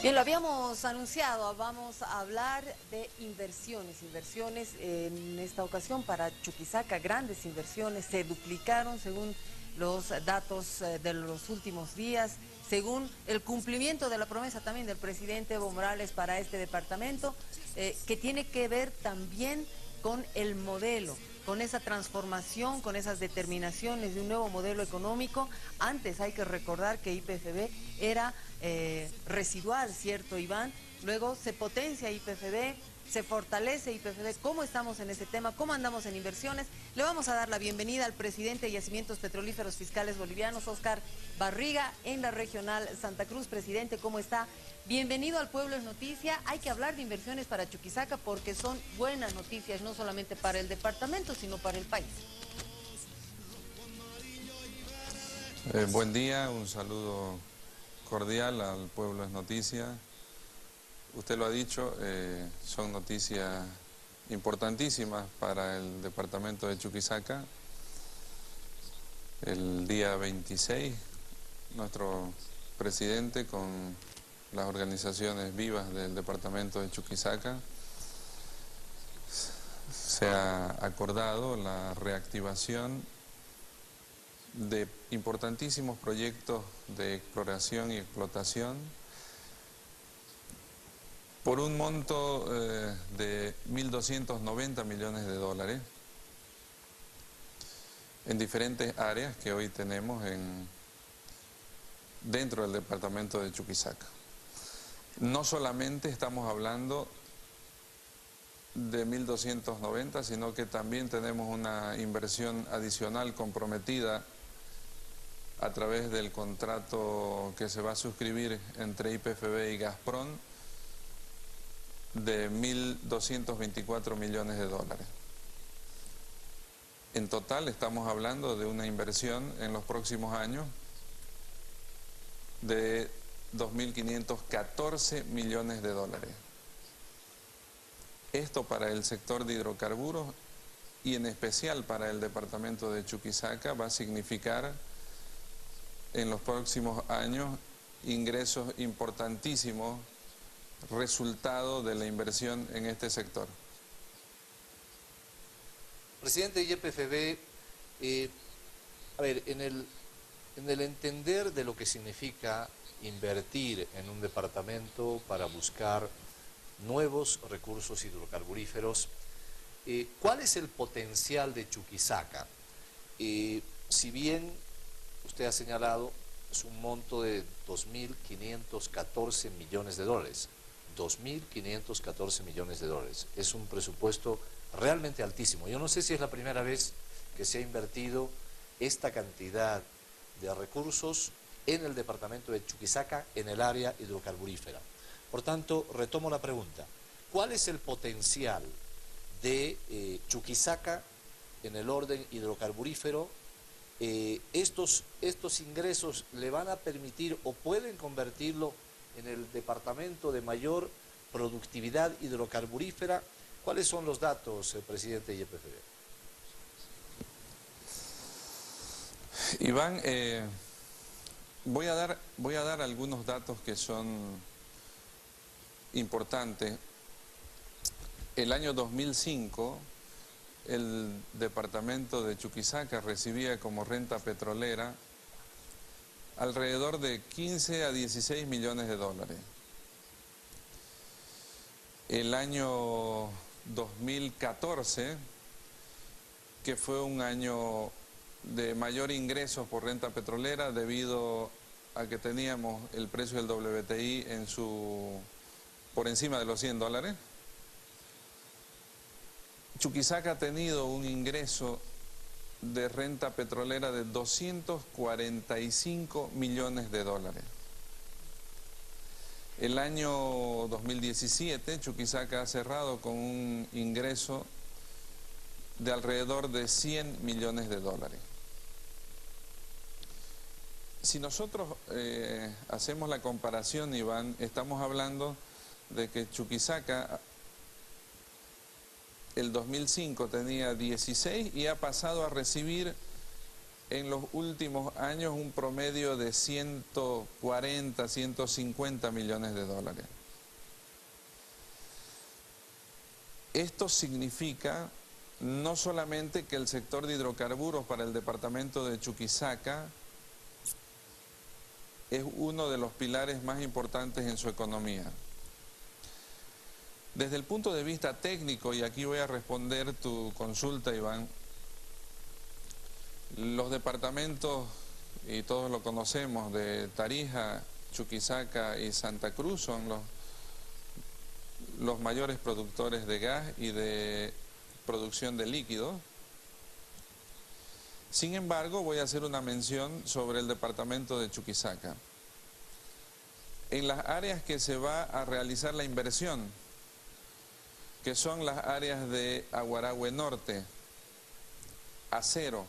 Bien, lo habíamos anunciado, vamos a hablar de inversiones en esta ocasión para Chuquisaca, grandes inversiones, se duplicaron según los datos de los últimos días, según el cumplimiento de la promesa también del presidente Evo Morales para este departamento, que tiene que ver también con el modelo, con esa transformación, con esas determinaciones de un nuevo modelo económico. Antes hay que recordar que YPFB era residual, ¿cierto, Iván? Luego se potencia YPFB, se fortalece YPFB. ¿Cómo estamos en ese tema? ¿Cómo andamos en inversiones? Le vamos a dar la bienvenida al presidente de Yacimientos Petrolíferos Fiscales Bolivianos, Oscar Barriga, en la regional Santa Cruz. Presidente, ¿cómo está? Bienvenido al Pueblo es Noticia. Hay que hablar de inversiones para Chuquisaca porque son buenas noticias, no solamente para el departamento, sino para el país. Buen día, un saludo cordial al Pueblo es Noticia. Usted lo ha dicho, son noticias importantísimas para el departamento de Chuquisaca. El día 26, nuestro presidente con las organizaciones vivas del departamento de Chuquisaca se ha acordado la reactivación de importantísimos proyectos de exploración y explotación por un monto de 1.290 millones de dólares en diferentes áreas que hoy tenemos dentro del departamento de Chuquisaca. No solamente estamos hablando de 1.290, sino que también tenemos una inversión adicional comprometida a través del contrato que se va a suscribir entre YPFB y Gazprom de 1.224 millones de dólares. En total estamos hablando de una inversión en los próximos años de 2.514 millones de dólares. Esto para el sector de hidrocarburos y en especial para el departamento de Chuquisaca va a significar en los próximos años ingresos importantísimos, resultado de la inversión en este sector. Presidente de YPFB, en el entender de lo que significa invertir en un departamento para buscar nuevos recursos hidrocarburíferos, ¿cuál es el potencial de Chuquisaca? Si bien usted ha señalado, es un monto de 2.514 millones de dólares. 2.514 millones de dólares. Es un presupuesto realmente altísimo. Yo no sé si es la primera vez que se ha invertido esta cantidad de recursos en el departamento de Chuquisaca, en el área hidrocarburífera. Por tanto, retomo la pregunta. ¿Cuál es el potencial de Chuquisaca en el orden hidrocarburífero? Estos ingresos le van a permitir o pueden convertirlo en el departamento de mayor productividad hidrocarburífera. ¿Cuáles son los datos, presidente de YPFB? Iván, voy a dar algunos datos que son importantes. El año 2005, el departamento de Chuquisaca recibía como renta petrolera alrededor de 15 a 16 millones de dólares. El año 2014, que fue un año de mayor ingresos por renta petrolera debido a que teníamos el precio del WTI por encima de los $100, Chuquisaca ha tenido un ingreso de renta petrolera de 245 millones de dólares. El año 2017, Chuquisaca ha cerrado con un ingreso de alrededor de 100 millones de dólares. Si nosotros hacemos la comparación, Iván, estamos hablando de que Chuquisaca el 2005 tenía 16 y ha pasado a recibir en los últimos años un promedio de 140, 150 millones de dólares. Esto significa no solamente que el sector de hidrocarburos para el departamento de Chuquisaca es uno de los pilares más importantes en su economía. Desde el punto de vista técnico, y aquí voy a responder tu consulta, Iván, los departamentos, y todos lo conocemos, de Tarija, Chuquisaca y Santa Cruz son los mayores productores de gas y de producción de líquidos. Sin embargo, voy a hacer una mención sobre el departamento de Chuquisaca. En las áreas que se va a realizar la inversión, que son las áreas de Aguarahue Norte, Acero,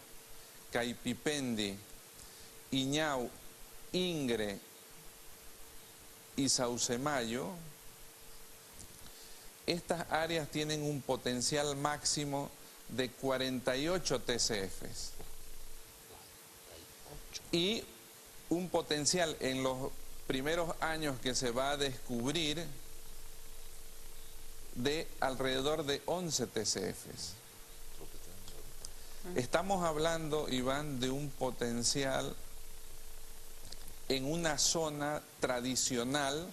Caipipendi, Iñau, Ingre y Saucemayo, estas áreas tienen un potencial máximo de 48 TCFs y un potencial en los primeros años que se va a descubrir de alrededor de 11 TCFs. Estamos hablando, Iván, de un potencial en una zona tradicional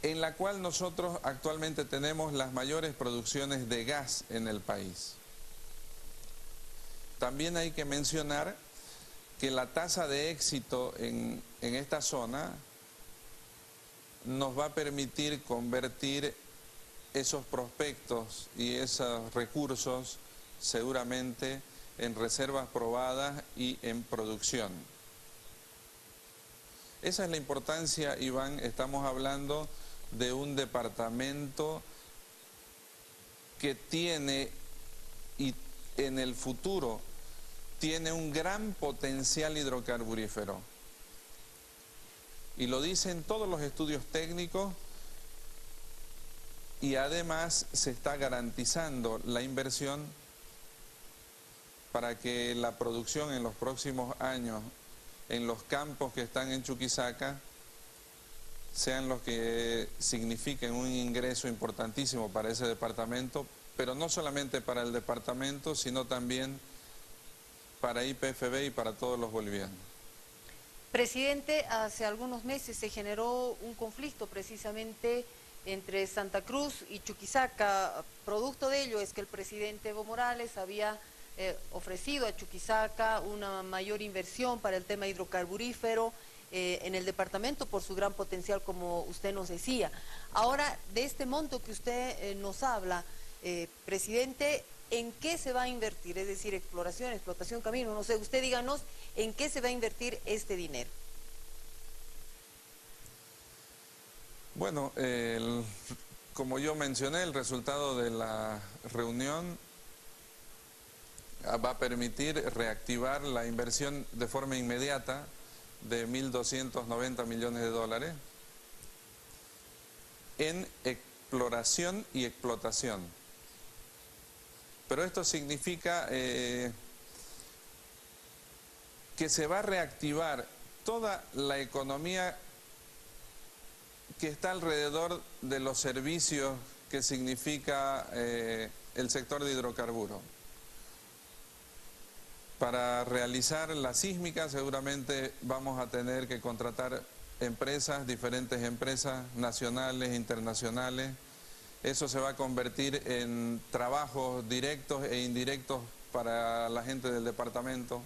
en la cual nosotros actualmente tenemos las mayores producciones de gas en el país. También hay que mencionar que la tasa de éxito en esta zona nos va a permitir convertir esos prospectos y esos recursos seguramente en reservas probadas y en producción. Esa es la importancia, Iván. Estamos hablando de un departamento que tiene y en el futuro tiene un gran potencial hidrocarburífero. Y lo dicen todos los estudios técnicos, y además se está garantizando la inversión para que la producción en los próximos años en los campos que están en Chuquisaca sean los que signifiquen un ingreso importantísimo para ese departamento, pero no solamente para el departamento, sino también para YPFB y para todos los bolivianos. Presidente, hace algunos meses se generó un conflicto precisamente entre Santa Cruz y Chuquisaca. Producto de ello es que el presidente Evo Morales había ofrecido a Chuquisaca una mayor inversión para el tema hidrocarburífero en el departamento por su gran potencial, como usted nos decía. Ahora, de este monto que usted nos habla, presidente, ¿en qué se va a invertir? Es decir, exploración, explotación, camino, no sé, usted díganos en qué se va a invertir este dinero. Bueno, como yo mencioné, el resultado de la reunión va a permitir reactivar la inversión de forma inmediata de 1.290 millones de dólares en exploración y explotación. Pero esto significa que se va a reactivar toda la economía que está alrededor de los servicios que significa el sector de hidrocarburos. Para realizar la sísmica seguramente vamos a tener que contratar empresas, diferentes empresas nacionales, internacionales. Eso se va a convertir en trabajos directos e indirectos para la gente del departamento.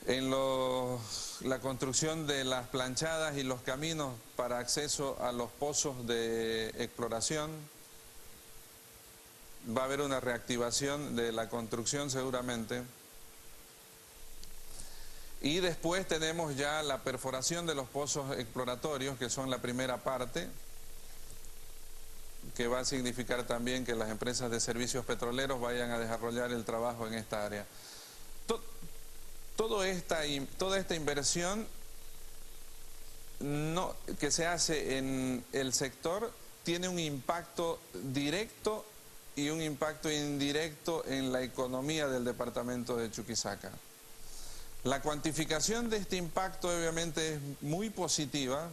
En la construcción de las planchadas y los caminos para acceso a los pozos de exploración. Va a haber una reactivación de la construcción seguramente. Y después tenemos ya la perforación de los pozos exploratorios, que son la primera parte, que va a significar también que las empresas de servicios petroleros vayan a desarrollar el trabajo en esta área. Toda esta inversión que se hace en el sector tiene un impacto directo y un impacto indirecto en la economía del departamento de Chuquisaca. La cuantificación de este impacto obviamente es muy positiva,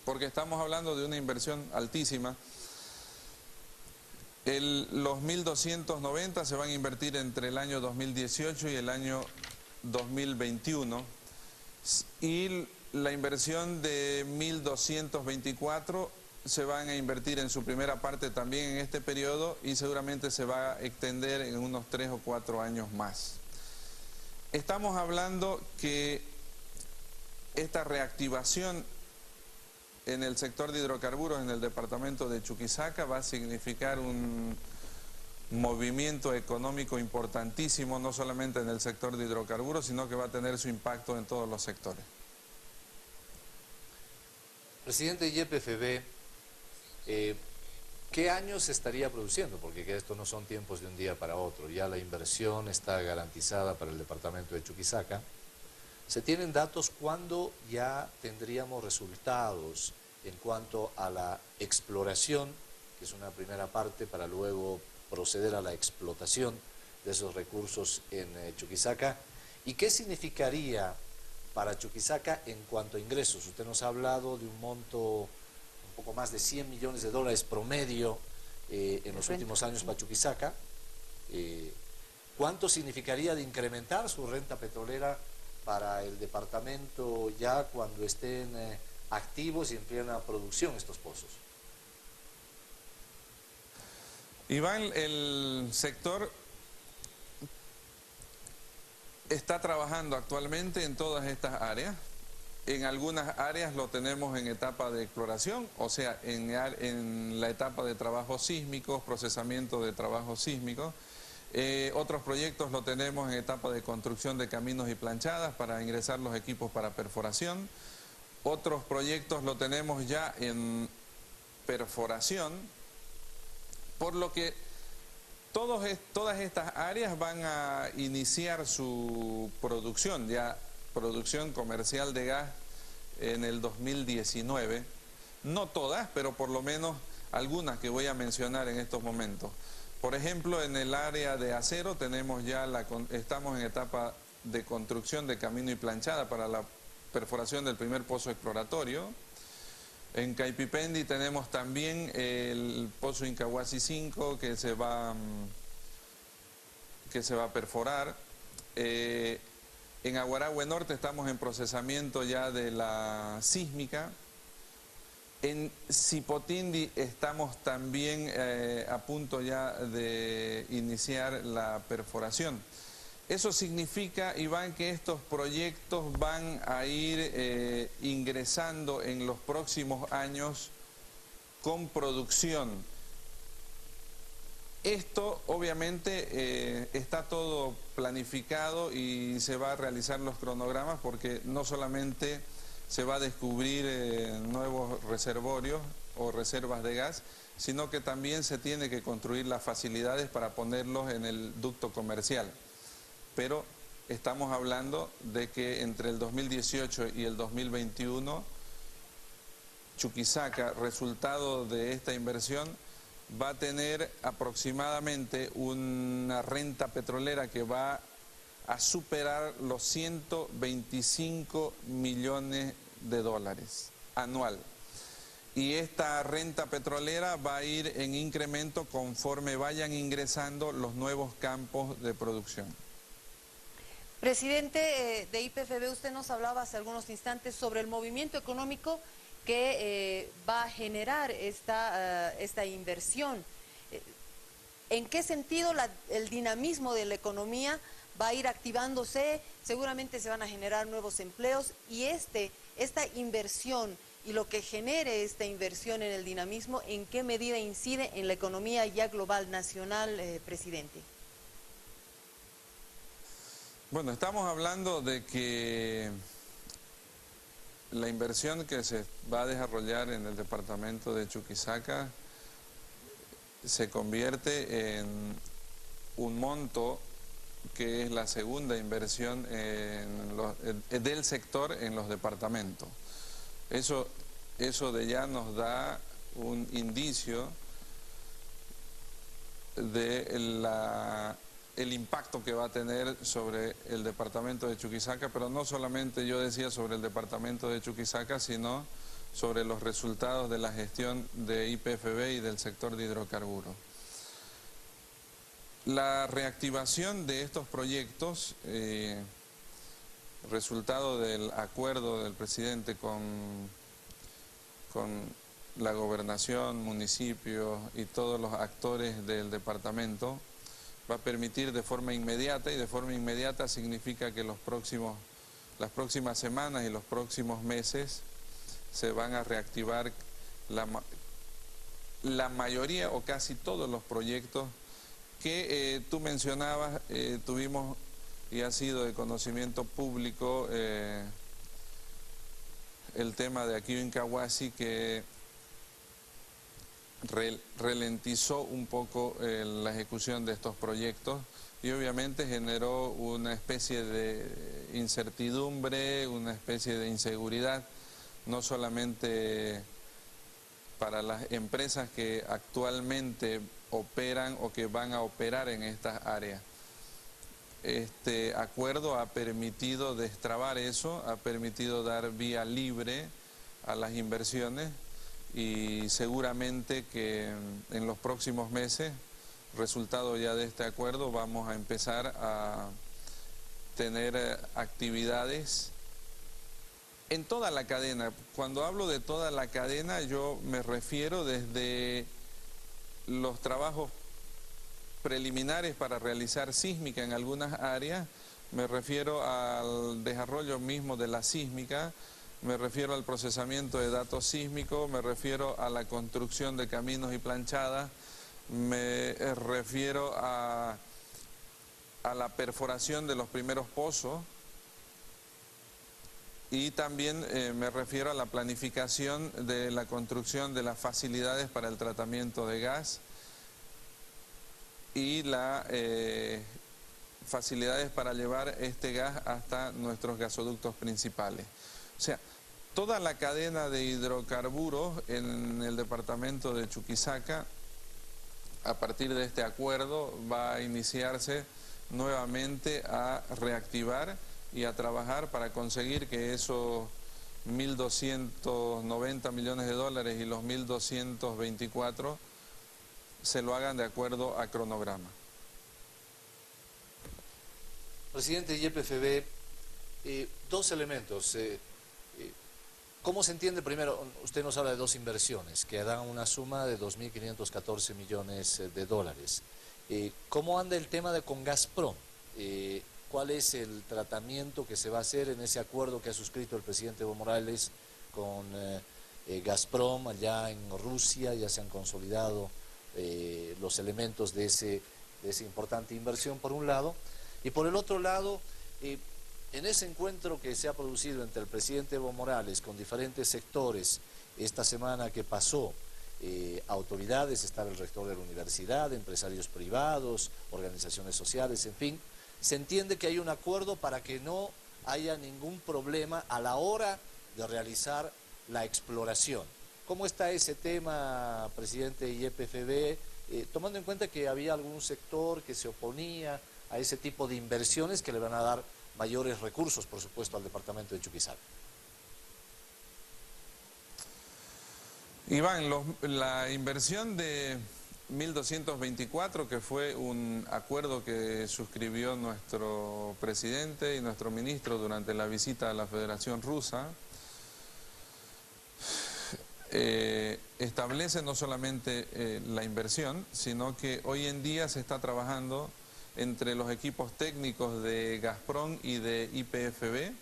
porque estamos hablando de una inversión altísima. Los 1.290 se van a invertir entre el año 2018 y el año 2021, y la inversión de 1.224 se van a invertir en su primera parte también en este periodo, y seguramente se va a extender en unos 3 o 4 años más. Estamos hablando que esta reactivación en el sector de hidrocarburos en el departamento de Chuquisaca va a significar un movimiento económico importantísimo, no solamente en el sector de hidrocarburos, sino que va a tener su impacto en todos los sectores. Presidente YPFB, ¿qué años se estaría produciendo? Porque esto no son tiempos de un día para otro. Ya la inversión está garantizada para el departamento de Chuquisaca. ¿Se tienen datos cuándo ya tendríamos resultados en cuanto a la exploración, que es una primera parte, para luego proceder a la explotación de esos recursos en Chuquisaca? ¿Y qué significaría para Chuquisaca en cuanto a ingresos? Usted nos ha hablado de un monto un poco más de 100 millones de dólares promedio en los últimos años para Chuquisaca. ¿Cuánto significaría de incrementar su renta petrolera para el departamento ya cuando estén activos y en plena producción estos pozos? Iván, el sector está trabajando actualmente en todas estas áreas. En algunas áreas lo tenemos en etapa de exploración, o sea, en la etapa de trabajos sísmicos, procesamiento de trabajos sísmicos. Otros proyectos lo tenemos en etapa de construcción de caminos y planchadas para ingresar los equipos para perforación. Otros proyectos lo tenemos ya en perforación, por lo que todas estas áreas van a iniciar su producción, ya producción comercial de gas en el 2019. No todas, pero por lo menos algunas que voy a mencionar en estos momentos. Por ejemplo, en el área de acero tenemos ya estamos en etapa de construcción de camino y planchada para la perforación del primer pozo exploratorio. En Caipipendi tenemos también el pozo Incahuasi 5 que se va a perforar. En Aguarahue Norte estamos en procesamiento ya de la sísmica. En Cipotindi estamos también a punto ya de iniciar la perforación. Eso significa, Iván, que estos proyectos van a ir ingresando en los próximos años con producción. Esto obviamente está todo planificado y se va a realizar los cronogramas, porque no solamente se va a descubrir nuevos reservorios o reservas de gas, sino que también se tiene que construir las facilidades para ponerlos en el ducto comercial. Pero estamos hablando de que entre el 2018 y el 2021, Chuquisaca, resultado de esta inversión, va a tener aproximadamente una renta petrolera que va a superar los 125 millones de dólares anual. Y esta renta petrolera va a ir en incremento conforme vayan ingresando los nuevos campos de producción. Presidente de YPFB, usted nos hablaba hace algunos instantes sobre el movimiento económico que va a generar esta inversión. ¿En qué sentido el dinamismo de la economía va a ir activándose? Seguramente se van a generar nuevos empleos, y esta inversión y lo que genere esta inversión en el dinamismo, ¿en qué medida incide en la economía ya global, nacional, presidente? Bueno, estamos hablando de que la inversión que se va a desarrollar en el departamento de Chuquisaca se convierte en un monto que es la segunda inversión del sector en los departamentos. Eso de ya nos da un indicio de el impacto que va a tener sobre el departamento de Chuquisaca, pero no solamente yo decía sobre el departamento de Chuquisaca, sino sobre los resultados de la gestión de YPFB y del sector de hidrocarburos. La reactivación de estos proyectos, resultado del acuerdo del presidente con la gobernación, municipios y todos los actores del departamento, va a permitir de forma inmediata, y de forma inmediata significa que las próximas semanas y los próximos meses se van a reactivar la mayoría o casi todos los proyectos que tú mencionabas. Tuvimos, y ha sido de conocimiento público, el tema de Aquío Incahuasi, que ralentizó un poco la ejecución de estos proyectos y obviamente generó una especie de incertidumbre, una especie de inseguridad, no solamente para las empresas que actualmente operan o que van a operar en estas áreas. Este acuerdo ha permitido destrabar eso, ha permitido dar vía libre a las inversiones, y seguramente que en los próximos meses, resultado ya de este acuerdo, vamos a empezar a tener actividades en toda la cadena. Cuando hablo de toda la cadena, yo me refiero desde los trabajos preliminares para realizar sísmica en algunas áreas, me refiero al desarrollo mismo de la sísmica, me refiero al procesamiento de datos sísmicos, me refiero a la construcción de caminos y planchadas, me refiero a la perforación de los primeros pozos, y también me refiero a la planificación de la construcción de las facilidades para el tratamiento de gas y las facilidades para llevar este gas hasta nuestros gasoductos principales. O sea, toda la cadena de hidrocarburos en el departamento de Chuquisaca, a partir de este acuerdo, va a iniciarse nuevamente a reactivar y a trabajar para conseguir que esos 1.290 millones de dólares y los 1.224 se lo hagan de acuerdo a cronograma. Presidente de YPFB, dos elementos. ¿Cómo se entiende? Primero, usted nos habla de dos inversiones que dan una suma de 2.514 millones de dólares. ¿Cómo anda el tema con Gazprom? ¿Cuál es el tratamiento que se va a hacer en ese acuerdo que ha suscrito el presidente Evo Morales con Gazprom allá en Rusia? Ya se han consolidado los elementos de esa importante inversión, por un lado. Y por el otro lado, en ese encuentro que se ha producido entre el presidente Evo Morales con diferentes sectores esta semana que pasó, autoridades, estaba el rector de la universidad, empresarios privados, organizaciones sociales, en fin, se entiende que hay un acuerdo para que no haya ningún problema a la hora de realizar la exploración. ¿Cómo está ese tema, presidente de YPFB, tomando en cuenta que había algún sector que se oponía a ese tipo de inversiones que le van a dar mayores recursos, por supuesto, al departamento de Chuquisaca? Iván, la inversión de 1.224, que fue un acuerdo que suscribió nuestro presidente y nuestro ministro durante la visita a la Federación Rusa, establece no solamente la inversión, sino que hoy en día se está trabajando entre los equipos técnicos de Gazprom y de YPFB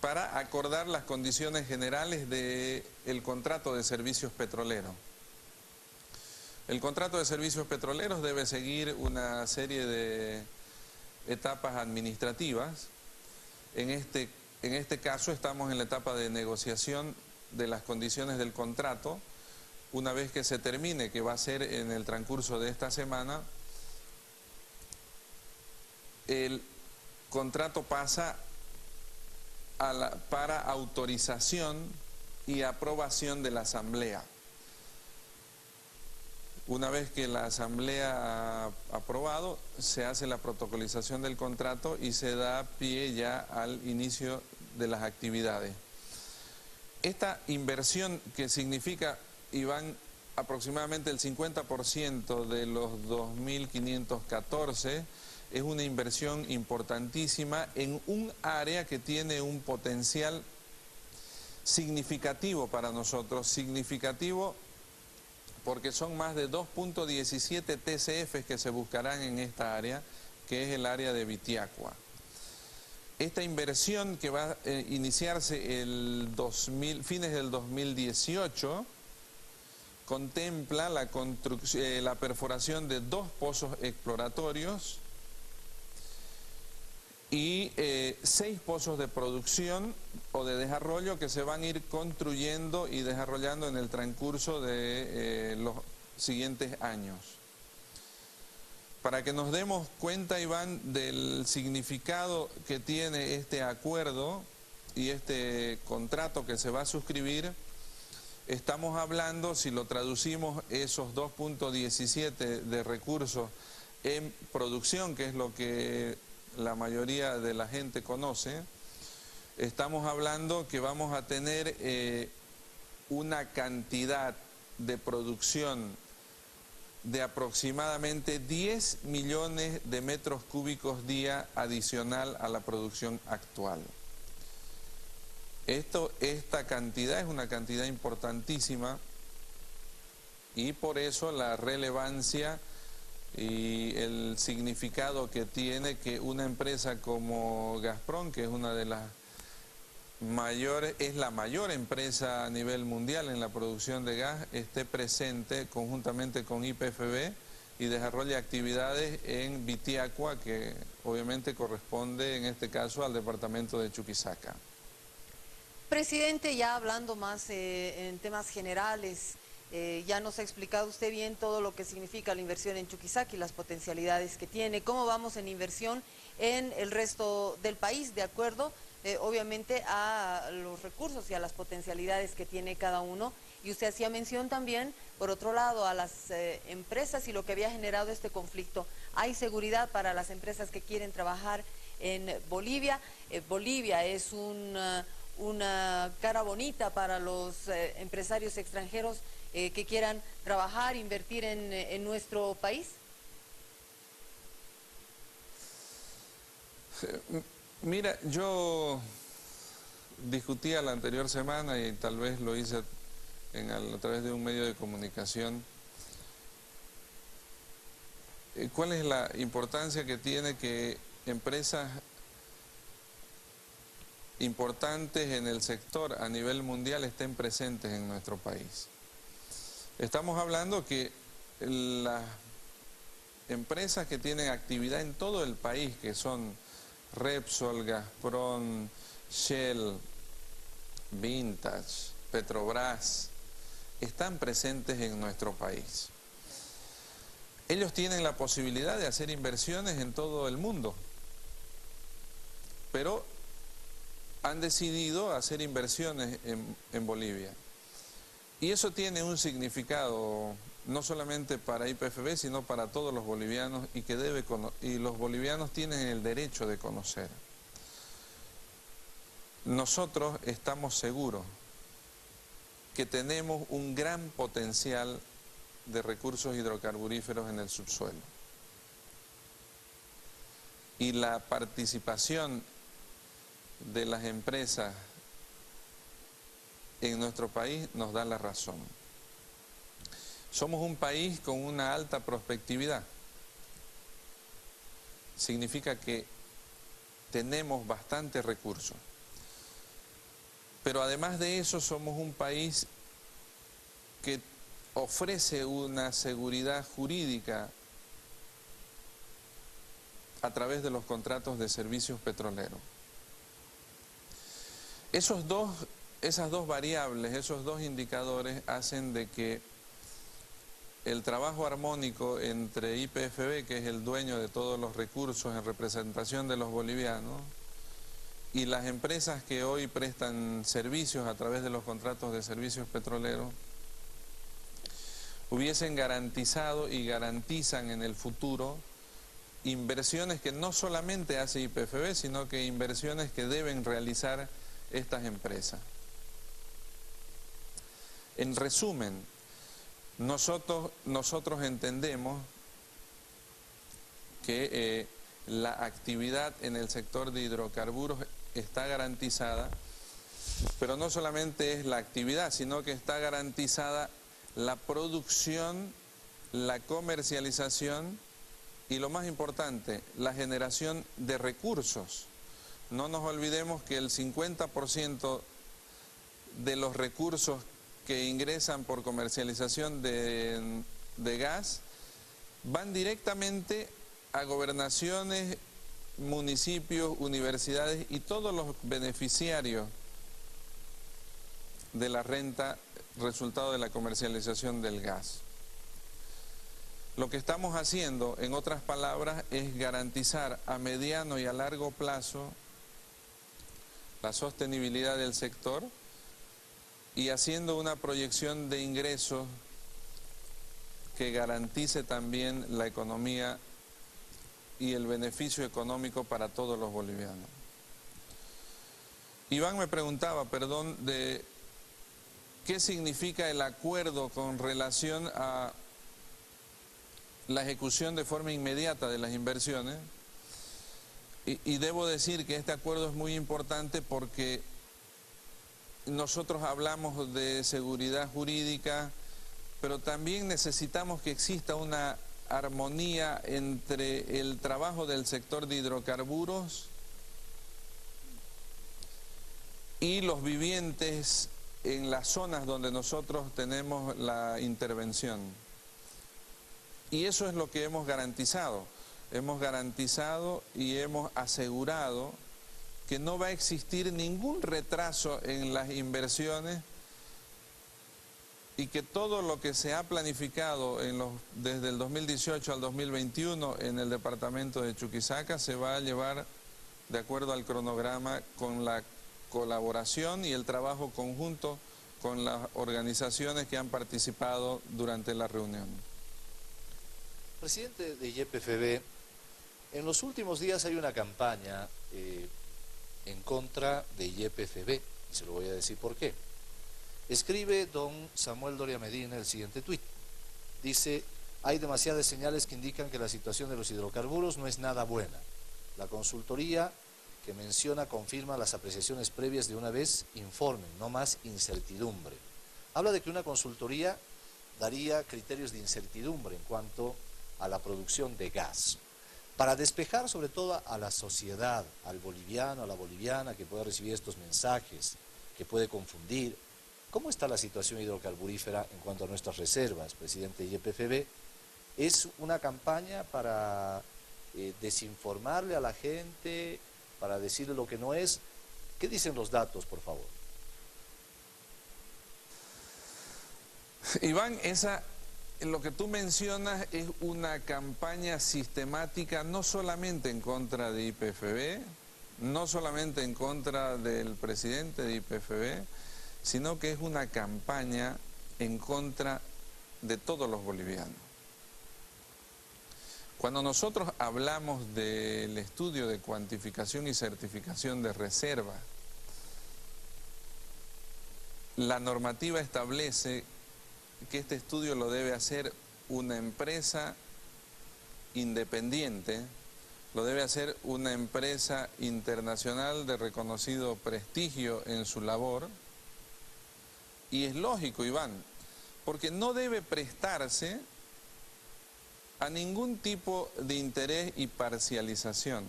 para acordar las condiciones generales del contrato de servicios petroleros. El contrato de servicios petroleros debe seguir una serie de etapas administrativas. En este caso estamos en la etapa de negociación de las condiciones del contrato. Una vez que se termine, que va a ser en el transcurso de esta semana, el contrato pasa para autorización y aprobación de la Asamblea. Una vez que la Asamblea ha aprobado, se hace la protocolización del contrato y se da pie ya al inicio de las actividades. Esta inversión, que significa, Iván, aproximadamente el 50% de los 2.514, es una inversión importantísima en un área que tiene un potencial significativo para nosotros, significativo porque son más de 2.17 TCF que se buscarán en esta área, que es el área de Vitiaqua. Esta inversión, que va a iniciarse fines del 2018, contempla la perforación de 2 pozos exploratorios y 6 pozos de producción o de desarrollo que se van a ir construyendo y desarrollando en el transcurso de los siguientes años. Para que nos demos cuenta, Iván, del significado que tiene este acuerdo y este contrato que se va a suscribir, estamos hablando, si lo traducimos, esos 2.17 de recursos en producción, que es lo que la mayoría de la gente conoce, estamos hablando que vamos a tener una cantidad de producción de aproximadamente 10 millones de metros cúbicos día adicional a la producción actual. Esta cantidad es una cantidad importantísima y por eso la relevancia y el significado que tiene que una empresa como Gazprom, que es una de las mayores, es la mayor empresa a nivel mundial en la producción de gas, esté presente conjuntamente con YPFB y desarrolle actividades en Vitiaqua, que obviamente corresponde en este caso al departamento de Chuquisaca. Presidente, ya hablando más en temas generales, ya nos ha explicado usted bien todo lo que significa la inversión en Chuquisaca y las potencialidades que tiene. ¿Cómo vamos en inversión en el resto del país, de acuerdo, obviamente, a los recursos y a las potencialidades que tiene cada uno? Y usted hacía mención también, por otro lado, a las empresas y lo que había generado este conflicto. ¿Hay seguridad para las empresas que quieren trabajar en Bolivia? Bolivia es una cara bonita para los empresarios extranjeros que quieran trabajar, invertir en nuestro país. Mira, yo discutía la anterior semana y tal vez lo hice a través de un medio de comunicación. ¿Cuál es la importancia que tiene que empresas importantes en el sector a nivel mundial estén presentes en nuestro país? Estamos hablando que las empresas que tienen actividad en todo el país, que son Repsol, Gazprom, Shell, Vintage, Petrobras, están presentes en nuestro país. Ellos tienen la posibilidad de hacer inversiones en todo el mundo, pero han decidido hacer inversiones en Bolivia. Y eso tiene un significado no solamente para YPFB, sino para todos los bolivianos y los bolivianos tienen el derecho de conocer. Nosotros estamos seguros que tenemos un gran potencial de recursos hidrocarburíferos en el subsuelo. Y la participación de las empresas en nuestro país nos da la razón. Somos un país con una alta prospectividad. Significa que tenemos bastantes recursos. Pero además de eso, somos un país que ofrece una seguridad jurídica a través de los contratos de servicios petroleros. Esas dos variables, esos dos indicadores hacen de que el trabajo armónico entre YPFB, que es el dueño de todos los recursos en representación de los bolivianos, y las empresas que hoy prestan servicios a través de los contratos de servicios petroleros, hubiesen garantizado y garantizan en el futuro inversiones que no solamente hace YPFB, sino que inversiones que deben realizar estas empresas. En resumen, nosotros entendemos que la actividad en el sector de hidrocarburos está garantizada, pero no solamente es la actividad, sino que está garantizada la producción, la comercialización y, lo más importante, la generación de recursos. No nos olvidemos que el 50% de los recursos que ingresan por comercialización de gas van directamente a gobernaciones, municipios, universidades y todos los beneficiarios de la renta resultado de la comercialización del gas. Lo que estamos haciendo, en otras palabras, es garantizar a mediano y a largo plazo la sostenibilidad del sector y haciendo una proyección de ingresos que garantice también la economía y el beneficio económico para todos los bolivianos. Iván me preguntaba, de qué significa el acuerdo con relación a la ejecución de forma inmediata de las inversiones, y debo decir que este acuerdo es muy importante porque nosotros hablamos de seguridad jurídica, pero también necesitamos que exista una armonía entre el trabajo del sector de hidrocarburos y los vivientes en las zonas donde nosotros tenemos la intervención. Y eso es lo que hemos garantizado. Hemos garantizado y hemos asegurado que no va a existir ningún retraso en las inversiones y que todo lo que se ha planificado desde el 2018 al 2021 en el departamento de Chuquisaca se va a llevar de acuerdo al cronograma con la colaboración y el trabajo conjunto con las organizaciones que han participado durante la reunión. Presidente de YPFB, en los últimos días hay una campaña en contra de YPFB, y se lo voy a decir por qué. Escribe don Samuel Doria Medina el siguiente tuit. Dice: hay demasiadas señales que indican que la situación de los hidrocarburos no es nada buena. La consultoría que menciona confirma las apreciaciones previas de una vez, informen, no más incertidumbre. Habla de que una consultoría daría criterios de incertidumbre en cuanto a la producción de gas, para despejar sobre todo a la sociedad, al boliviano, a la boliviana que puede recibir estos mensajes, que puede confundir. ¿Cómo está la situación hidrocarburífera en cuanto a nuestras reservas, presidente de YPFB? ¿Es una campaña para desinformarle a la gente, para decirle lo que no es? ¿Qué dicen los datos, por favor? Iván, lo que tú mencionas es una campaña sistemática no solamente en contra de YPFB, no solamente en contra del presidente de YPFB, sino que es una campaña en contra de todos los bolivianos. Cuando nosotros hablamos del estudio de cuantificación y certificación de reservas, la normativa establece que este estudio lo debe hacer una empresa independiente, lo debe hacer una empresa internacional de reconocido prestigio en su labor, y es lógico, Iván, porque no debe prestarse a ningún tipo de interés y parcialización.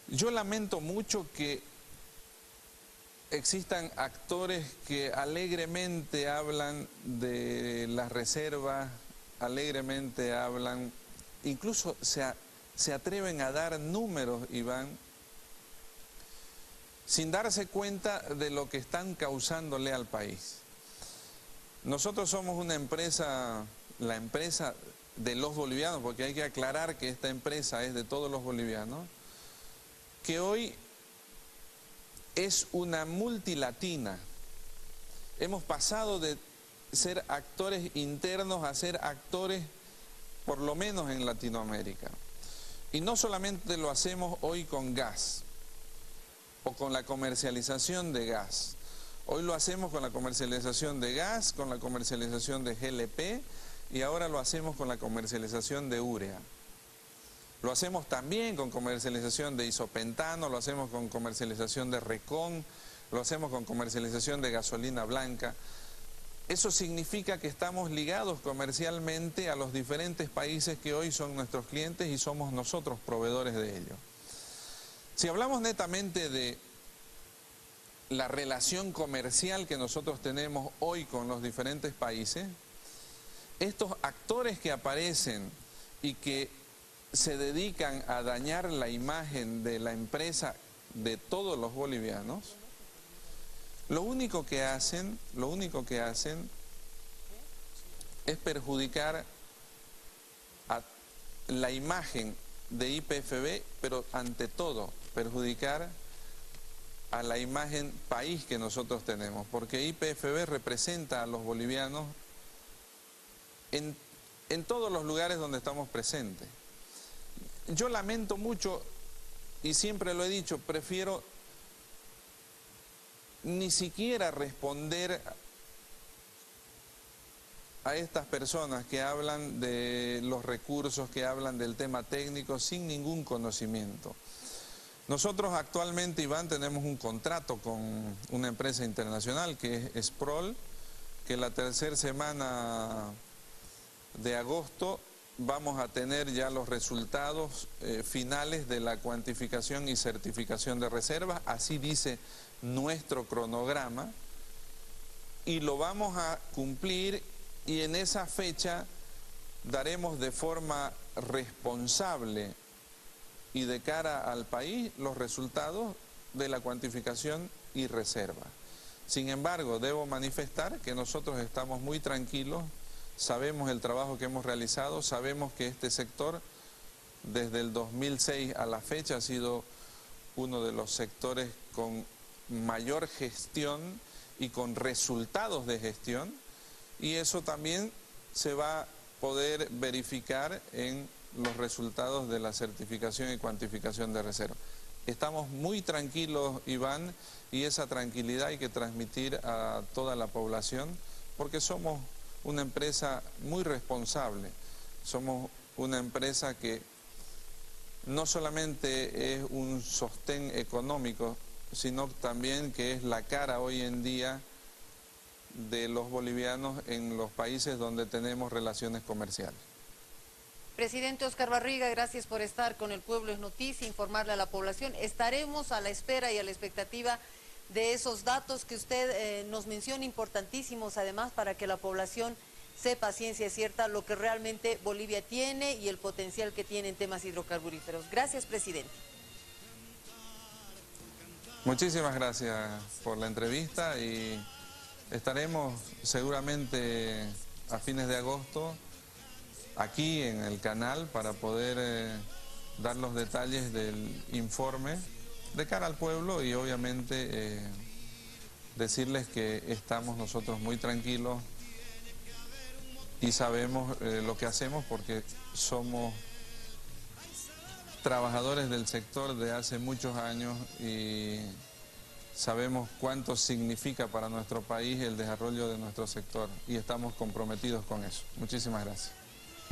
Yo lamento mucho que existan actores que alegremente hablan de las reservas, alegremente hablan, incluso se atreven a dar números, Iván, sin darse cuenta de lo que están causándole al país. Nosotros somos una empresa, la empresa de los bolivianos, porque hay que aclarar que esta empresa es de todos los bolivianos, que hoy es una multilatina. Hemos pasado de ser actores internos a ser actores, por lo menos en Latinoamérica. Y no solamente lo hacemos hoy con gas o con la comercialización de gas. Hoy lo hacemos con la comercialización de gas, con la comercialización de GLP y ahora lo hacemos con la comercialización de urea. Lo hacemos también con comercialización de isopentano, lo hacemos con comercialización de recón, lo hacemos con comercialización de gasolina blanca. Eso significa que estamos ligados comercialmente a los diferentes países que hoy son nuestros clientes y somos nosotros proveedores de ellos. Si hablamos netamente de la relación comercial que nosotros tenemos hoy con los diferentes países, estos actores que aparecen y que se dedican a dañar la imagen de la empresa de todos los bolivianos, lo único que hacen es perjudicar a la imagen de YPFB, pero ante todo perjudicar a la imagen país que nosotros tenemos, porque YPFB representa a los bolivianos en todos los lugares donde estamos presentes. Yo lamento mucho, y siempre lo he dicho, prefiero ni siquiera responder a estas personas que hablan de los recursos, que hablan del tema técnico sin ningún conocimiento. Nosotros actualmente, Iván, tenemos un contrato con una empresa internacional que es Sproll, que la tercera semana de agosto vamos a tener ya los resultados finales de la cuantificación y certificación de reservas, así dice nuestro cronograma, y lo vamos a cumplir, y en esa fecha daremos de forma responsable y de cara al país los resultados de la cuantificación y reserva. Sin embargo, debo manifestar que nosotros estamos muy tranquilos, sabemos el trabajo que hemos realizado, sabemos que este sector desde el 2006 a la fecha ha sido uno de los sectores con mayor gestión y con resultados de gestión, y eso también se va a poder verificar en los resultados de la certificación y cuantificación de reserva. Estamos muy tranquilos, Iván, y esa tranquilidad hay que transmitir a toda la población, porque somos una empresa muy responsable, somos una empresa que no solamente es un sostén económico, sino también que es la cara hoy en día de los bolivianos en los países donde tenemos relaciones comerciales. Presidente Oscar Barriga, gracias por estar con El Pueblo es Noticia, informarle a la población. Estaremos a la espera y a la expectativa de esos datos que usted nos menciona, importantísimos además para que la población sepa a ciencia cierta lo que realmente Bolivia tiene y el potencial que tiene en temas hidrocarburíferos. Gracias, presidente. Muchísimas gracias por la entrevista y estaremos seguramente a fines de agosto aquí en el canal para poder dar los detalles del informe de cara al pueblo y obviamente decirles que estamos nosotros muy tranquilos y sabemos lo que hacemos porque somos trabajadores del sector de hace muchos años y sabemos cuánto significa para nuestro país el desarrollo de nuestro sector y estamos comprometidos con eso. Muchísimas gracias.